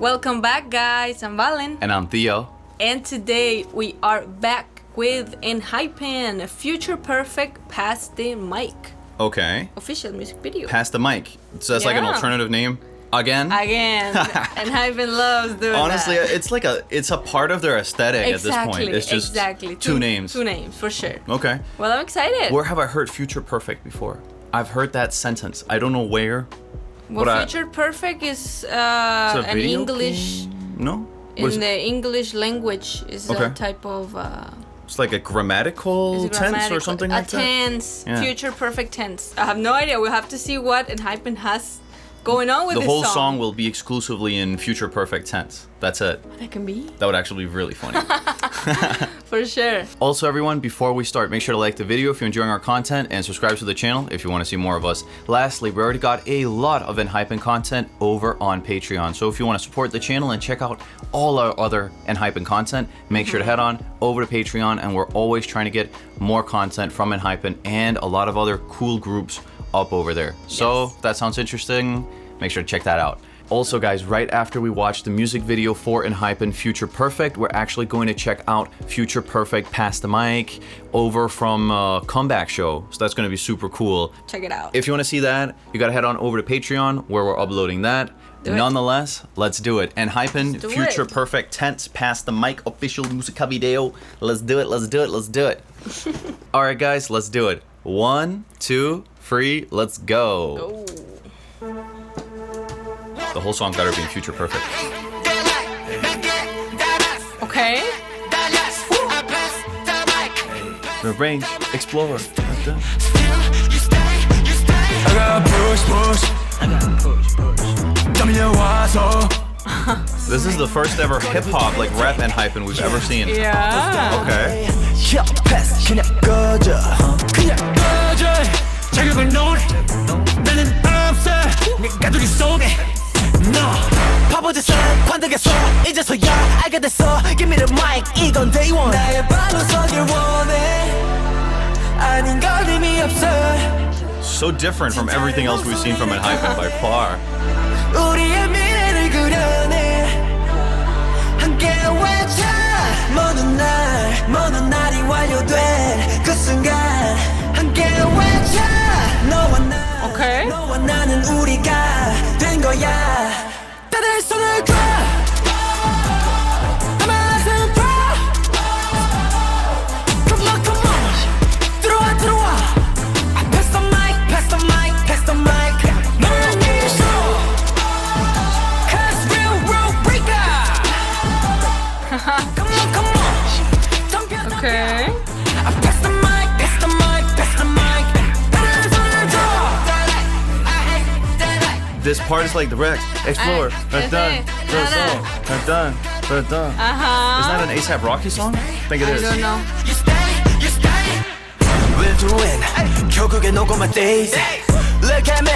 Welcome back, guys. I'm Valen. And I'm Theo. And today we are back with Enhypen, Future Perfect Pass the Mic. Okay. Official music video. Pass the mic. So that's like an alternative name. Again. Enhypen loves doing Honestly, that. it's a part of their aesthetic at this point. It's just two names. Two names, for sure. Okay. Well, I'm excited. Where have I heard Future Perfect before? I've heard that sentence. I don't know where. Well, Future Perfect is an English... No? In the English language is a type of... It's like a grammatical tense or something like that? A tense, future perfect tense. I have no idea. We'll have to see what Enhypen has going on with this song. The whole song will be exclusively in future perfect tense. That's it. That can be. That would actually be really funny. For sure. Also, everyone, before we start, make sure to like the video if you're enjoying our content and subscribe to the channel if you want to see more of us. Lastly, we already got a lot of Enhypen content over on Patreon. So if you want to support the channel and check out all our other Enhypen content, make sure to head on over to Patreon, and we're always trying to get more content from Enhypen and a lot of other cool groups up over there. So if that sounds interesting, make sure to check that out. Also, guys, right after we watch the music video for Enhypen Future Perfect, we're actually going to check out Future Perfect Pass the Mic over from Comeback Show. So that's going to be super cool. Check it out. If you want to see that, you got to head on over to Patreon where we're uploading that. Nonetheless, let's do it. Enhypen Future Perfect Tense Pass the Mic official music video. Let's do it. Let's do it. Let's do it. All right, guys, let's do it. 1, 2, 3, let's go. The whole song better be in Future Perfect. Okay. The range, explore. This is the first ever hip hop like rap Enhypen we've ever seen. Yeah. Okay. Give me the mic, 이건 day one. 나의 발로 서길 원해. 아닌 걸 의미 없어. So different from everything else we've seen from Enhypen by far. 우리의 미래를 그려내. 함께 외쳐. 먼 날이 완료된 그 순간 함께 외쳐. 너와 나는 우리가 된 거야. 다들 손을 줘. Okay. This part is like the Rex. Explore. That's done. That's done. That's done. Isn't that an A$AP Rocky song? I think it is. I don't know. We're doing 결국에 녹음한 days. Look at me.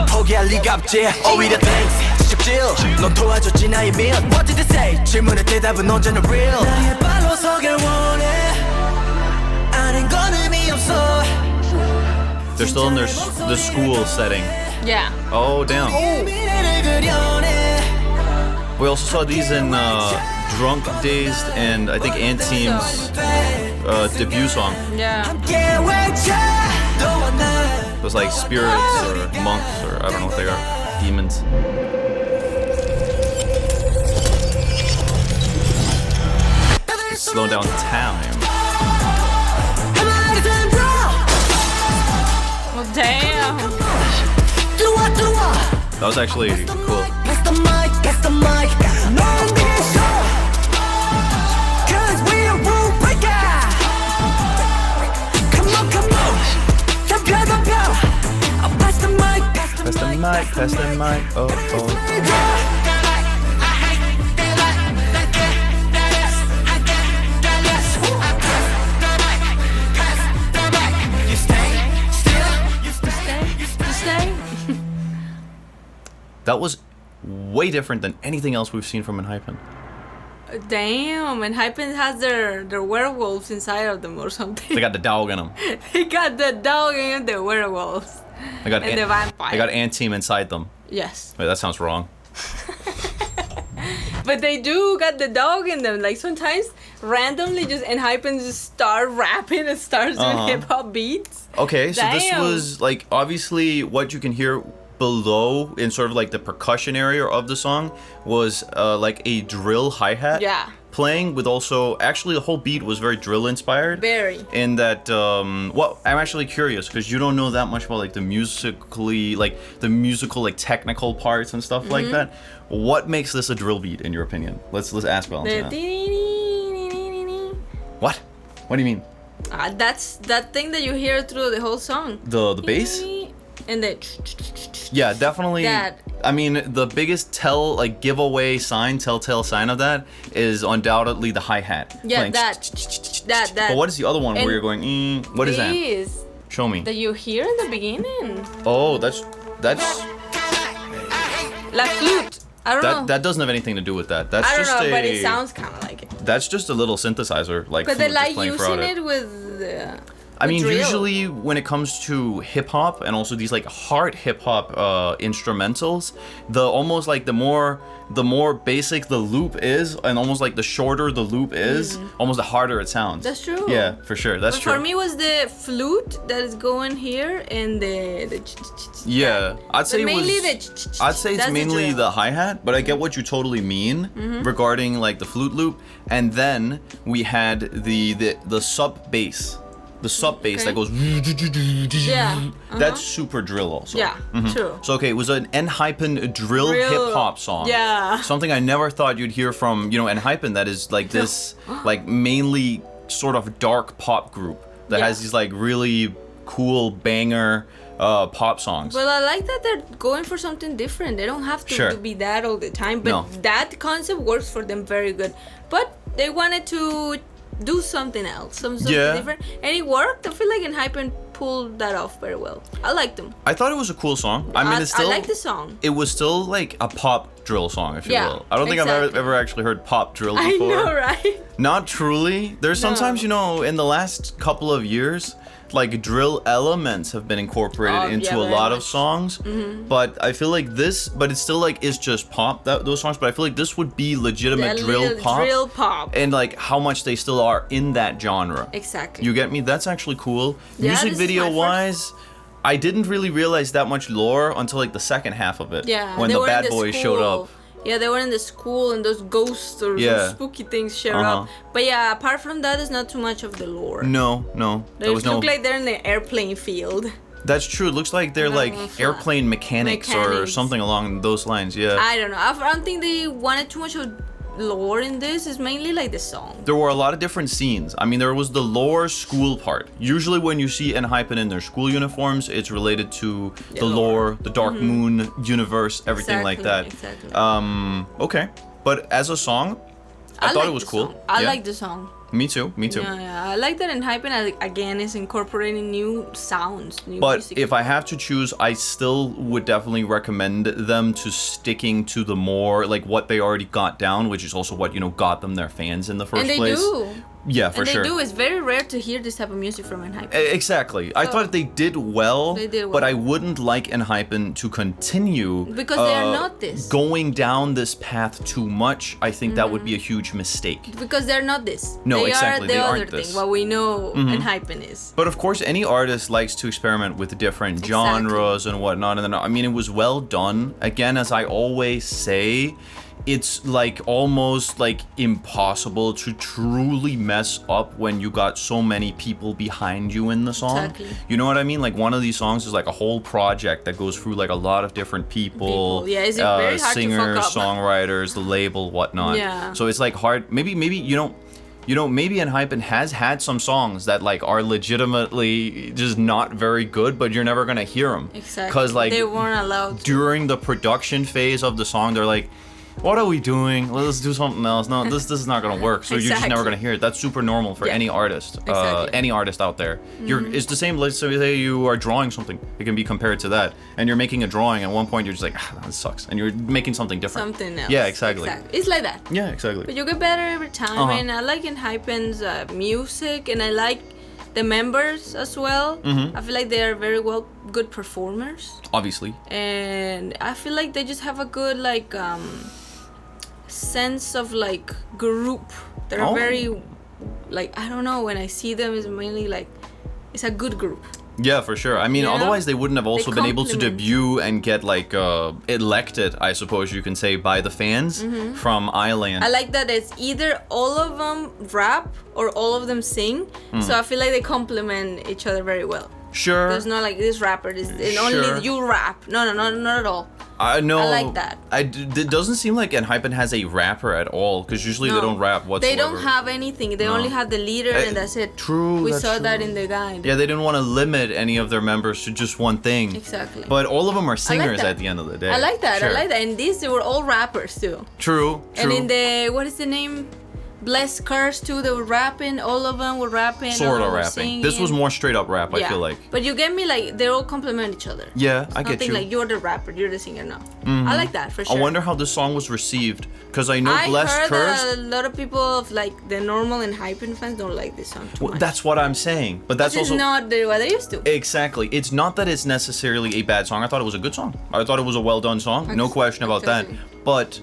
포기할 리가 없지. 오히려 thanks. 직질. 넌 도와줬지 나의 meal. What did they say? 질문의 대답은 언제나 real. 나의 발로 서길 원해. 아닌 건 의미 없어. They're still in the school setting. Yeah. Oh, damn. We also saw these in Drunk, Dazed, and I think Anteam's debut song. Yeah. It was like spirits or monks or I don't know what they are. Demons. Slow down time. Well, damn. That was actually cool. Pass the mic, oh, oh. That was way different than anything else we've seen from Enhypen. Damn, Enhypen has their werewolves inside of them or something. They got the dog in them. They got the dog and the werewolves. They got and the vampire. They got Anteam inside them. Yes. Wait, that sounds wrong. But they do got the dog in them. Like sometimes randomly just Enhypen just start rapping and starts doing hip hop beats. Okay, so this Damn. was like obviously what you can hear below in sort of like the percussion area of the song was like a drill hi-hat Yeah. playing with also actually the whole beat was very drill inspired. Very. In that well, I'm actually curious because you don't know that much about like the musical like technical parts and stuff like that. What makes this a drill beat in your opinion? Let's ask Valentina. What? What do you mean? That's that thing that you hear through the whole song. The bass? And the Yeah, definitely. That. I mean, the biggest telltale sign of that is undoubtedly the hi-hat. Yeah, playing that. But what is the other one And where you're going, what is that? This Show me. that you hear in the beginning. Oh, that's La flute. I don't know. that doesn't have anything to do with that. That's I don't just know, but it sounds kind of like it. That's just a little synthesizer, like. But they flute just like playing using throughout it with. I mean, drill. usually when it comes to hip hop and also these like hard hip hop instrumentals, the more basic the loop is, and almost like the shorter the loop is, almost the harder it sounds. That's true. Yeah, for sure. That's But true. for me, it was the flute that is going here and the. Yeah, I'd say mainly it's that's the mainly drill. the hi-hat, but I get what you totally mean regarding like the flute loop. And then we had the sub bass. The sub bass Okay. that goes Yeah. That's super drill also. Yeah, true. So okay, it was an Enhypen drill Drill. hip hop song. Yeah. Something I never thought you'd hear from, Enhypen that is like this like mainly sort of dark pop group that Yeah. has these like really cool banger pop songs. Well, I like that they're going for something different. They don't have to, Sure. to be that all the time, but No. that concept works for them very good. But they wanted to do something else, something Yeah. different, and it worked. I feel like Enhypen pulled that off very well. I liked them. I thought it was a cool song. I mean, it's still I like the song. It was still like a pop drill song, if you Yeah, will. I don't think I've exactly. ever actually heard pop drill I before. know, right? Not truly. There's sometimes, in the last couple of years, like drill elements have been incorporated Oh, into yeah, a very lot of much. songs. But I feel like but it's still like it's just pop those songs. But I feel like this would be legitimate That drill little pop, drill pop. and like how much they still are in that genre. Exactly. You get me? That's actually cool. Yeah, Music this is my video first- wise, I didn't really realize that much lore until like the second half of it. Yeah, When they the were in bad the boys showed school. up. Yeah, they were in the school and those ghosts or Yeah. those spooky things showed Uh-huh. up. But yeah, apart from that, there's not too much of the lore. No. They There was just no. look like they're in the airplane field. That's true. It looks like they're No, like flat. airplane mechanics or Mechanics. something along those lines. Yeah. I don't know. I don't think they wanted too much of lore in this. It's mainly like the song. There were a lot of different scenes. I mean, there was the lore school part. Usually, when you see Enhypen in their school uniforms, it's related to the lore, the Dark Moon universe, everything like that. Exactly. Okay, but as a song, I thought like it was the cool. song. I Yeah. like the song. Me too. Yeah. I like that Enhypen again is incorporating new sounds, new But music. if I have to choose, I still would definitely recommend them to sticking to the more like what they already got down, which is also what got them their fans in the first and they place. do. Yeah, for and they sure. do. It's very rare to hear this type of music from Enhypen. Exactly. I thought they did well, They did but well. I wouldn't like Enhypen to continue Because they are not this. going down this path too much. I think that would be a huge mistake. Because they're not this. No, they exactly, are the they other aren't thing. this. What we know Enhypen is. But of course, any artist likes to experiment with different genres and whatnot. And then, I mean, it was well done. Again, as I always say, it's like almost like impossible to truly mess up when you got so many people behind you in the song. Exactly. You know what I mean? Like one of these songs is like a whole project that goes through like a lot of different people. Yeah, it's very hard to singers, fuck up. songwriters, the label, whatnot. Yeah. So it's like hard. Maybe maybe Enhypen has had some songs that like are legitimately just not very good, but you're never gonna hear them. Exactly. Because like they weren't allowed to. during the production phase of the song, they're like, "What are we doing? Let's do something else." No, this is not gonna work. So you're just never Exactly. gonna hear it. That's super normal for Yeah. any artist. Exactly. Any artist out there. It's the same. Let's say you are drawing something. It can be compared to that, and you're making a drawing. At one point, you're just like, "This sucks," and you're making something different. Something else. Yeah, exactly. It's like that. Yeah, exactly. But you get better every time. Uh-huh. And I like Enhypen's music, and I like the members as well. Mm-hmm. I feel like they are very good performers. Obviously. And I feel like they just have a good sense of like group. They're very like, I don't know, when I see them it's mainly like it's a good group. Yeah, for sure. I mean, otherwise they wouldn't have also been able to debut and get like elected, I suppose you can say, by the fans from Island. I like that it's either all of them rap or all of them sing. So I feel like they complement each other very well. Sure. There's not like this rapper, only you rap. No, not at all. No, I like that. It doesn't seem like Enhypen has a rapper at all, because usually they don't rap whatsoever. They don't have anything. They only have the leader and that's it. True. We saw that in the guide. Yeah, they didn't want to limit any of their members to just one thing. Exactly. But all of them are singers at the end of the day. I like that. Sure. I like that. And these, they were all rappers too. True. And in the, what is the name? Blessed Curse too, they were rapping. All of them were rapping. Sort of rapping. Singing. This was more straight up rap, I feel like. But you get me, like, they all complement each other. Yeah, It's I get nothing you. like you're the rapper, you're the singer, no. I like that, for sure. I wonder how this song was received, because I know Blessed I heard Curse. that a lot of people of like the normal Enhypen fans don't like this song too much. That's what I'm saying. But that's This also is not what they used to. Exactly. It's not that it's necessarily a bad song. I thought it was a good song. I thought it was a well done song. No question about that. But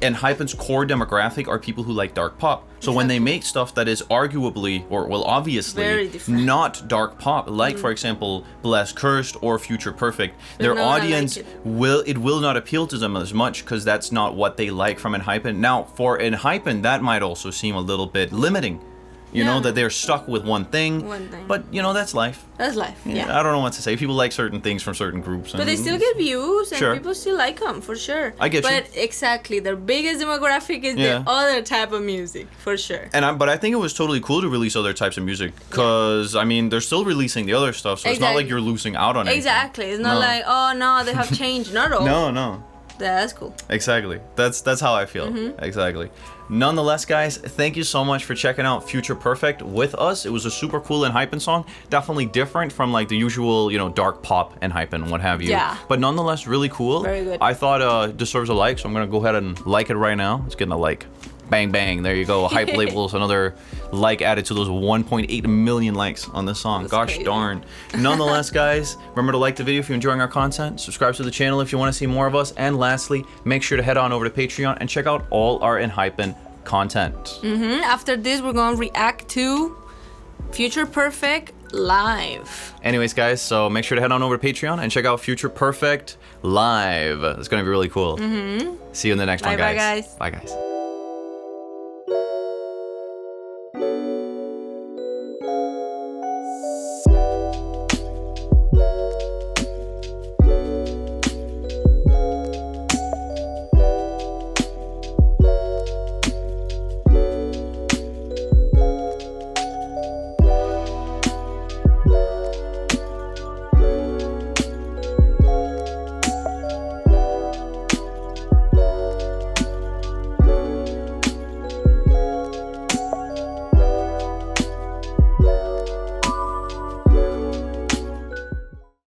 Enhypen's core demographic are people who like dark pop. So when they make stuff that is arguably, or well, obviously not dark pop, like for example, Blessed Cursed or Future Perfect, their audience will not appeal to them as much, because that's not what they like from Enhypen. Now, for Enhypen, that might also seem a little bit limiting. You know, that they're stuck with one thing. But, you know, that's life. That's life, yeah. I don't know what to say. People like certain things from certain groups. But they still get views, and people still like them, for sure. I get you. But exactly, their biggest demographic is the other type of music, for sure. But I think it was totally cool to release other types of music, because, I mean, they're still releasing the other stuff, so it's not like you're losing out on anything. Exactly. It's not like, oh, no, they have changed. Not at all. No. Yeah, that's cool. Exactly. That's how I feel. Exactly. Nonetheless, guys, thank you so much for checking out Future Perfect with us. It was a super cool Enhypen song. Definitely different from like the usual, you know, dark pop Enhypen, what have you. Yeah. But nonetheless, really cool. Very good. I thought it deserves a like, so I'm going to go ahead and like it right now. It's getting a like. Bang, bang. There you go. Hype labels, another like added to those 1.8 million likes on this song. That's Gosh crazy. darn. Nonetheless, guys, remember to like the video if you're enjoying our content. Subscribe to the channel if you want to see more of us. And lastly, make sure to head on over to Patreon and check out all our Enhypen content. After this, we're going to react to Future Perfect live. Anyways, guys, so make sure to head on over to Patreon and check out Future Perfect live. It's going to be really cool. See you in the next one, guys. Bye, guys. Bye, guys.